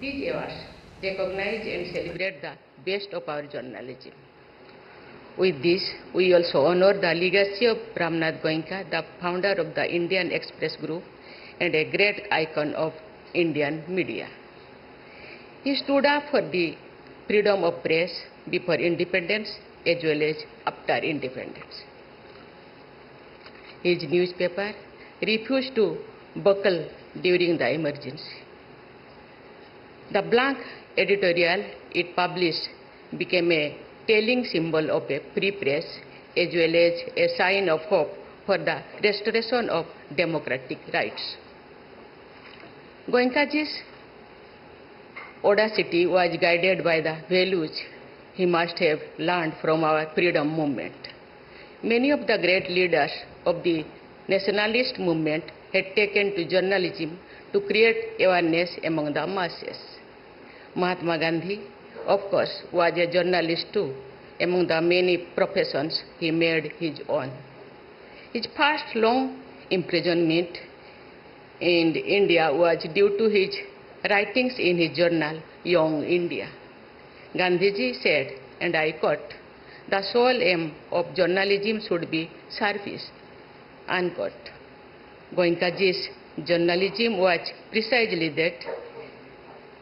These awards recognize and celebrate the best of our journalism. With this, we also honor the legacy of Ramnath Goenka, the founder of the Indian Express Group and a great icon of Indian media. He stood up for the freedom of press before independence as well as after independence. His newspaper refused to buckle during the emergency. The blank editorial it published became a telling symbol of a free press as well as a sign of hope for the restoration of democratic rights. Goenkaji's audacity was guided by the values he must have learned from our freedom movement. Many of the great leaders of the nationalist movement had taken to journalism to create awareness among the masses. Mahatma Gandhi, of course, was a journalist too. Among the many professions, he made his own. His first long imprisonment in India was due to his writings in his journal, Young India. Gandhiji said, and I quote, "The sole aim of journalism should be service," unquote. Goenkaji's journalism was precisely that,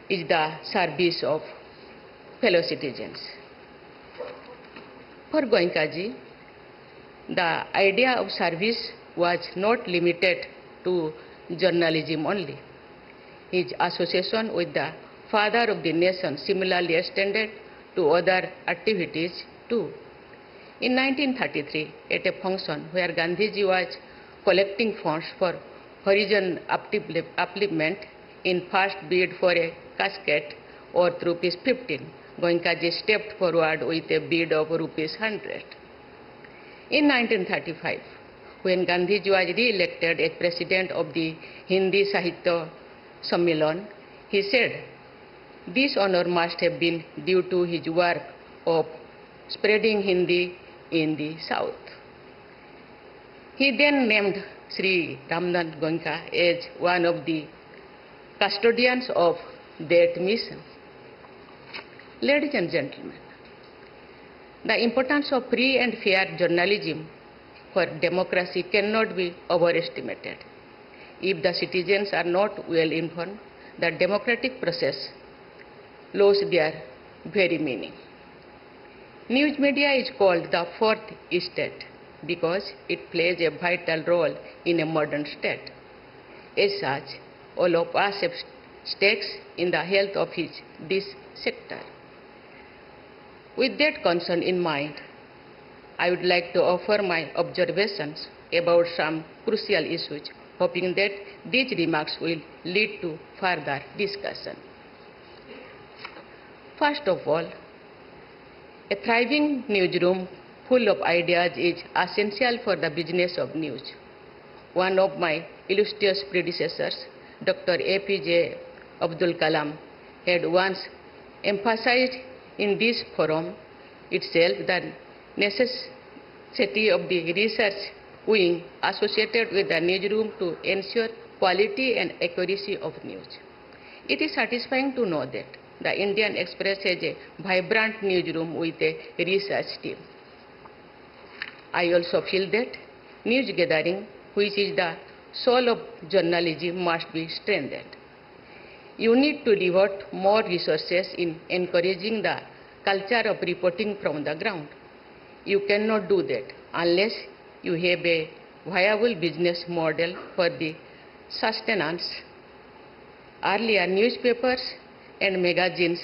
is the service of fellow citizens. For Goenkaji, the idea of service was not limited to journalism only. His association with the father of the nation similarly extended to other activities too. In 1933, at a function where Gandhiji was collecting funds for Horizon upliftment in first bid for a casket worth ₹15, Goenkaji stepped forward with a bid of ₹100. In 1935, when Gandhiji was re-elected as president of the Hindi Sahitya Sammelan, he said, this honor must have been due to his work of spreading Hindi in the South. He then named Sri Ramnath Goenka as one of the custodians of that mission. Ladies and gentlemen, the importance of free and fair journalism for democracy cannot be overestimated. If the citizens are not well informed, the democratic process loses their very meaning. News media is called the fourth estate because it plays a vital role in a modern state. As such, all of us have stakes in the health of this sector. With that concern in mind, I would like to offer my observations about some crucial issues, hoping that these remarks will lead to further discussion. First of all, a thriving newsroom full of ideas is essential for the business of news. One of my illustrious predecessors, Dr. APJ Abdul Kalam, had once emphasized in this forum itself the necessity of the research wing associated with the newsroom to ensure quality and accuracy of news. It is satisfying to know that the Indian Express has a vibrant newsroom with a research team. I also feel that news gathering, which is the soul of journalism, must be strengthened. You need to devote more resources in encouraging the culture of reporting from the ground. You cannot do that unless you have a viable business model for the sustenance. Earlier, newspapers and magazines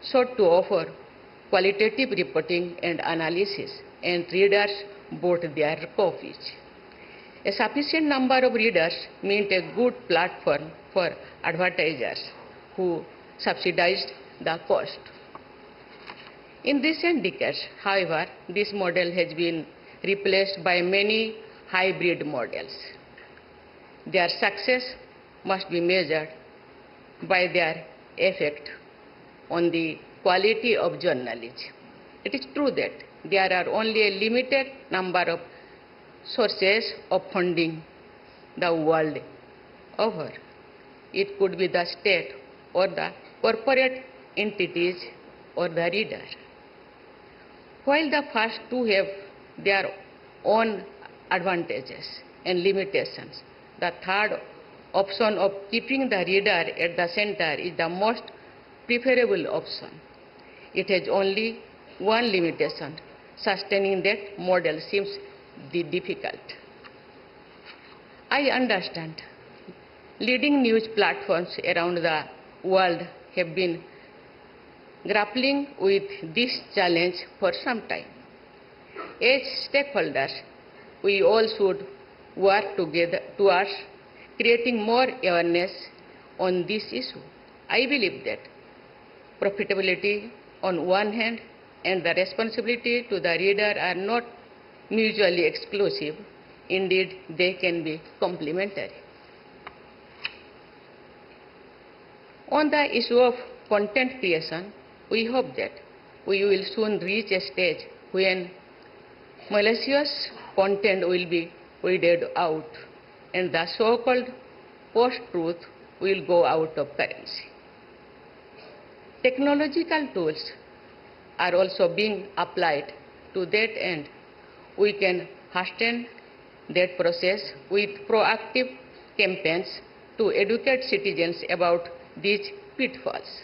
sought to offer qualitative reporting and analysis, and readers bought their copies. A sufficient number of readers meant a good platform for advertisers who subsidized the cost. In recent decades, however, this model has been replaced by many hybrid models. Their success must be measured by their effect on the quality of journalism. It is true that there are only a limited number of sources of funding the world over. It could be the state or the corporate entities or the reader. While the first two have their own advantages and limitations, the third option of keeping the reader at the center is the most preferable option. It has only one limitation. Sustaining that model seems difficult. I understand leading news platforms around the world have been grappling with this challenge for some time. As stakeholders, we all should work together towards creating more awareness on this issue. I believe that profitability on one hand and the responsibility to the reader are not mutually exclusive. Indeed, they can be complementary. On the issue of content creation, we hope that we will soon reach a stage when malicious content will be weeded out and the so-called post-truth will go out of currency. Technological tools are also being applied to that end. We can hasten that process with proactive campaigns to educate citizens about these pitfalls.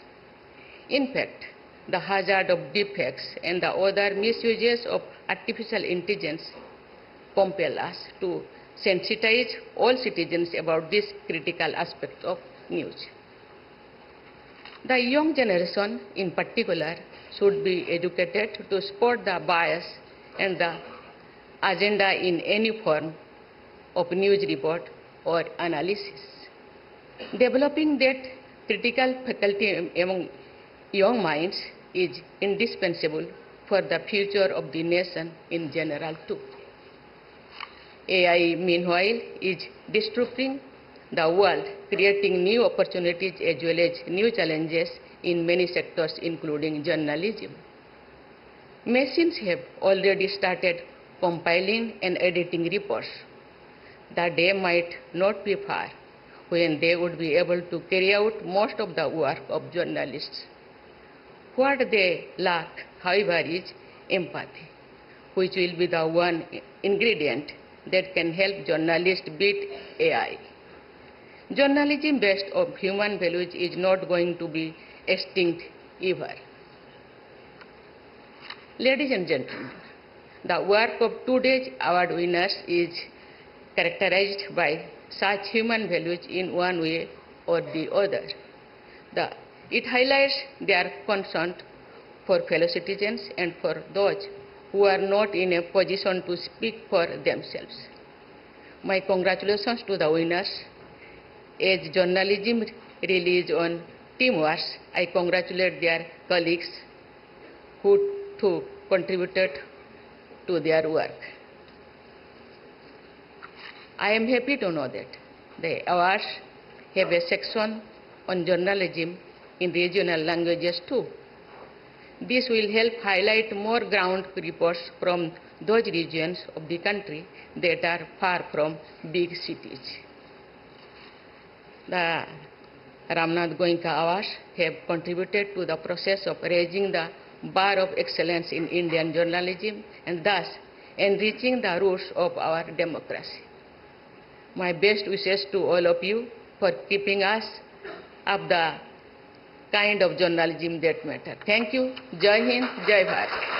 In fact, the hazard of deepfakes and the other misuses of artificial intelligence compel us to sensitize all citizens about this critical aspect of news. The young generation in particular should be educated to spot the bias and the agenda in any form of news report or analysis. Developing that critical faculty among young minds is indispensable for the future of the nation in general too. AI, meanwhile, is disrupting the world, creating new opportunities as well as new challenges in many sectors, including journalism. Machines have already started compiling and editing reports. The day might not be far when they would be able to carry out most of the work of journalists. What they lack, however, is empathy, which will be the one ingredient that can help journalists beat AI. Journalism based on human values is not going to be extinct ever. Ladies and gentlemen, the work of today's award winners is characterized by such human values in one way or the other. It highlights their concern for fellow citizens and for those who are not in a position to speak for themselves. My congratulations to the winners. As journalism relies on teamwork, I congratulate their colleagues who too contributed to their work. I am happy to know that the awards have a section on journalism in regional languages too. This will help highlight more ground reports from those regions of the country that are far from big cities. The Ramnath Goenka Awards have contributed to the process of raising the bar of excellence in Indian journalism and thus enriching the roots of our democracy. My best wishes to all of you for keeping us up the kind of journalism that matters. Thank you. Jai Hind, Jai Bharat.